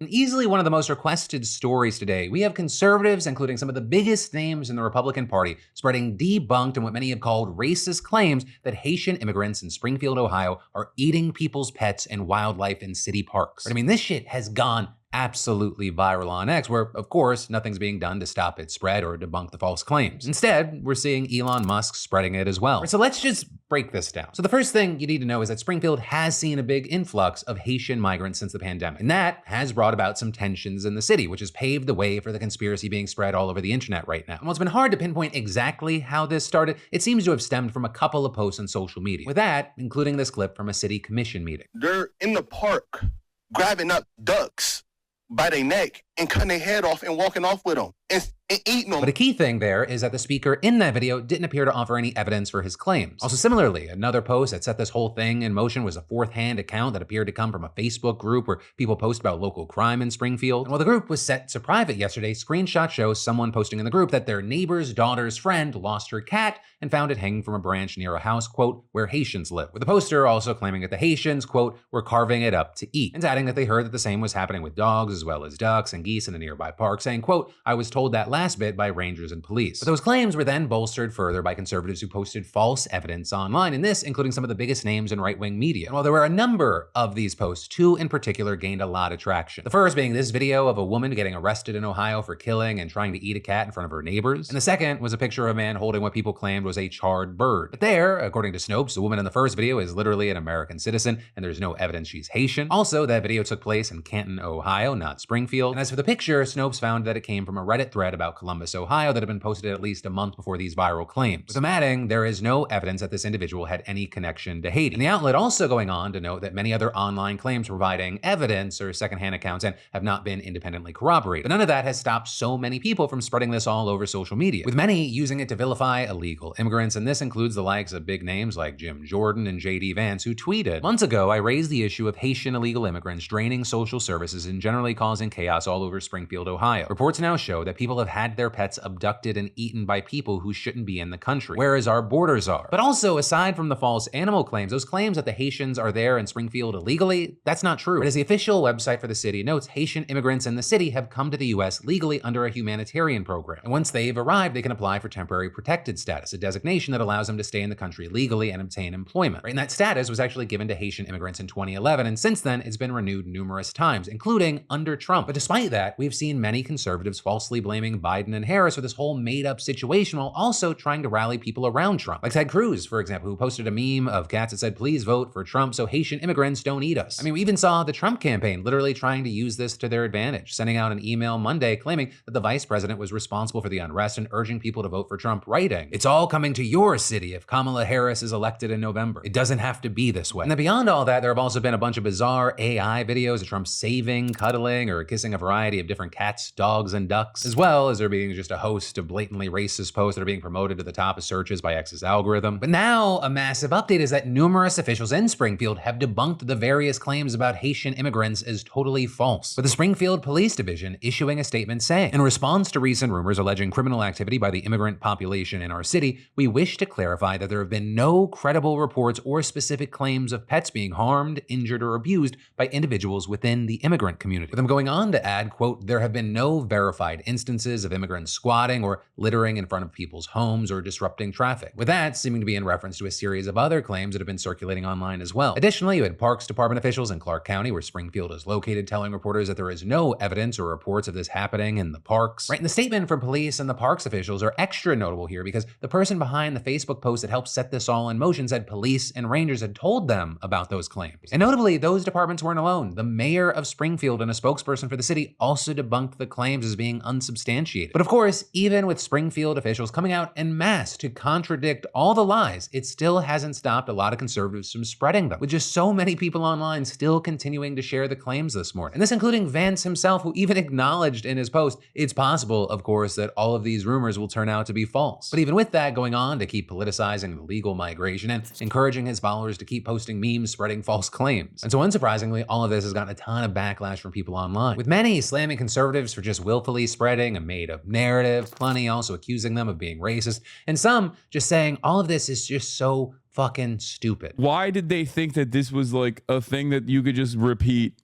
And easily one of the most requested stories today, we have conservatives, including some of the biggest names in the Republican Party, spreading debunked and what many have called racist claims that Haitian immigrants in Springfield, Ohio are eating people's pets and wildlife in city parks. But I mean, this shit has gone absolutely viral on X, where, of course, nothing's being done to stop its spread or debunk the false claims. Instead, we're seeing Elon Musk spreading it as well. So let's just break this down. So the first thing you need to know is that Springfield has seen a big influx of Haitian migrants since the pandemic, and that has brought about some tensions in the city, which has paved the way for the conspiracy being spread all over the internet right now. And while it's been hard to pinpoint exactly how this started, it seems to have stemmed from a couple of posts on social media, with that including this clip from a city commission meeting. They're in the park grabbing up ducks by their neck and cutting their head off and walking off with them and eating them. But a key thing there is that the speaker in that video didn't appear to offer any evidence for his claims. Also similarly, another post that set this whole thing in motion was a fourth-hand account that appeared to come from a Facebook group where people post about local crime in Springfield. And while the group was set to private yesterday, screenshots show someone posting in the group that their neighbor's daughter's friend lost her cat and found it hanging from a branch near a house, quote, where Haitians live. With the poster also claiming that the Haitians, quote, were carving it up to eat, and adding that they heard that the same was happening with dogs as well as ducks and geese in a nearby park, saying, quote, I was told that last bit by rangers and police. But those claims were then bolstered further by conservatives who posted false evidence online, and this including some of the biggest names in right-wing media. And while there were a number of these posts, two in particular gained a lot of traction. The first being this video of a woman getting arrested in Ohio for killing and trying to eat a cat in front of her neighbors. And the second was a picture of a man holding what people claimed was a charred bird. But there, according to Snopes, the woman in the first video is literally an American citizen, and there's no evidence she's Haitian. Also, that video took place in Canton, Ohio, not Springfield. And as for the picture, Snopes found that it came from a Reddit thread about Columbus, Ohio that had been posted at least a month before these viral claims. With them adding, there is no evidence that this individual had any connection to Haiti. And the outlet also going on to note that many other online claims providing evidence or secondhand accounts and have not been independently corroborated. But none of that has stopped so many people from spreading this all over social media, with many using it to vilify illegal immigrants, and this includes the likes of big names like Jim Jordan and JD Vance, who tweeted, months ago, I raised the issue of Haitian illegal immigrants draining social services and generally causing chaos all over Springfield, Ohio. Reports now show that people have had their pets abducted and eaten by people who shouldn't be in the country, whereas our borders are. But also, aside from the false animal claims, those claims that the Haitians are there in Springfield illegally, that's not true. But as the official website for the city notes, Haitian immigrants in the city have come to the US legally under a humanitarian program. And once they've arrived, they can apply for temporary protected status, a designation that allows them to stay in the country legally and obtain employment. Right? And that status was actually given to Haitian immigrants in 2011, and since then, it's been renewed numerous times, including under Trump. But despite that, we've seen many conservatives falsely blaming Biden and Harris for this whole made-up situation while also trying to rally people around Trump. Like Ted Cruz, for example, who posted a meme of cats that said, please vote for Trump so Haitian immigrants don't eat us. I mean, we even saw the Trump campaign literally trying to use this to their advantage, sending out an email Monday claiming that the vice president was responsible for the unrest and urging people to vote for Trump, writing, it's all coming to your city if Kamala Harris is elected in November. It doesn't have to be this way. And then beyond all that, there have also been a bunch of bizarre AI videos of Trump saving, cuddling, or kissing a variety of different cats, dogs, and ducks, as well as there being just a host of blatantly racist posts that are being promoted to the top of searches by X's algorithm. But now, a massive update is that numerous officials in Springfield have debunked the various claims about Haitian immigrants as totally false, with the Springfield Police Division issuing a statement saying, in response to recent rumors alleging criminal activity by the immigrant population in our city, we wish to clarify that there have been no credible reports or specific claims of pets being harmed, injured, or abused by individuals within the immigrant community. With them going on to add, quote, there have been no verified instances of immigrants squatting or littering in front of people's homes or disrupting traffic, with that seeming to be in reference to a series of other claims that have been circulating online as well. Additionally, you had Parks Department officials in Clark County, where Springfield is located, telling reporters that there is no evidence or reports of this happening in the parks. Right, and the statement from police and the parks officials are extra notable here because the person behind the Facebook post that helped set this all in motion said police and rangers had told them about those claims. And notably, those departments weren't alone. The mayor of Springfield and a spokesperson for the city also debunked the claims as being unsubstantiated. But of course, even with Springfield officials coming out en masse to contradict all the lies, it still hasn't stopped a lot of conservatives from spreading them, with just so many people online still continuing to share the claims this morning. And this including Vance himself, who even acknowledged in his post, it's possible, of course, that all of these rumors will turn out to be false. But even with that, going on to keep politicizing the legal migration and encouraging his followers to keep posting memes spreading false claims. And so unsurprisingly, all of this has gotten a ton of backlash from people online, with many slamming conservatives for just willfully spreading a made-up narrative, plenty also accusing them of being racist, and some just saying all of this is just so fucking stupid. Why did they think that this was like a thing that you could just repeat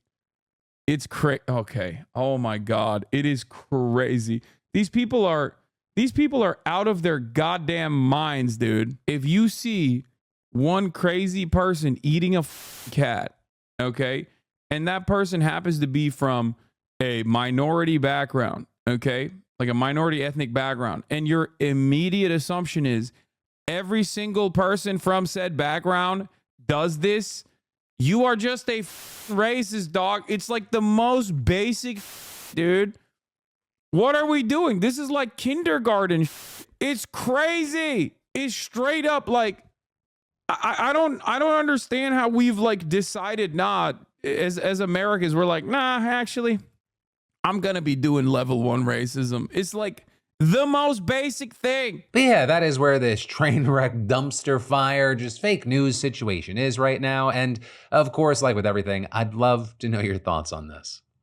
It's okay. Oh my God. It is crazy. These people are out of their goddamn minds, dude. If you see one crazy person eating a cat, okay, and that person happens to be from a minority background, okay, like a minority ethnic background, and your immediate assumption is every single person from said background does this, you are just a racist, dog. It's like the most basic, dude. What are we doing? This is like kindergarten. It's crazy. It's straight up like, I don't understand how we've like decided not as Americans. We're like, nah, actually, I'm going to be doing level 1 racism. It's like the most basic thing. But yeah, that is where this train wreck dumpster fire, just fake news situation is right now. And of course, like with everything, I'd love to know your thoughts on this.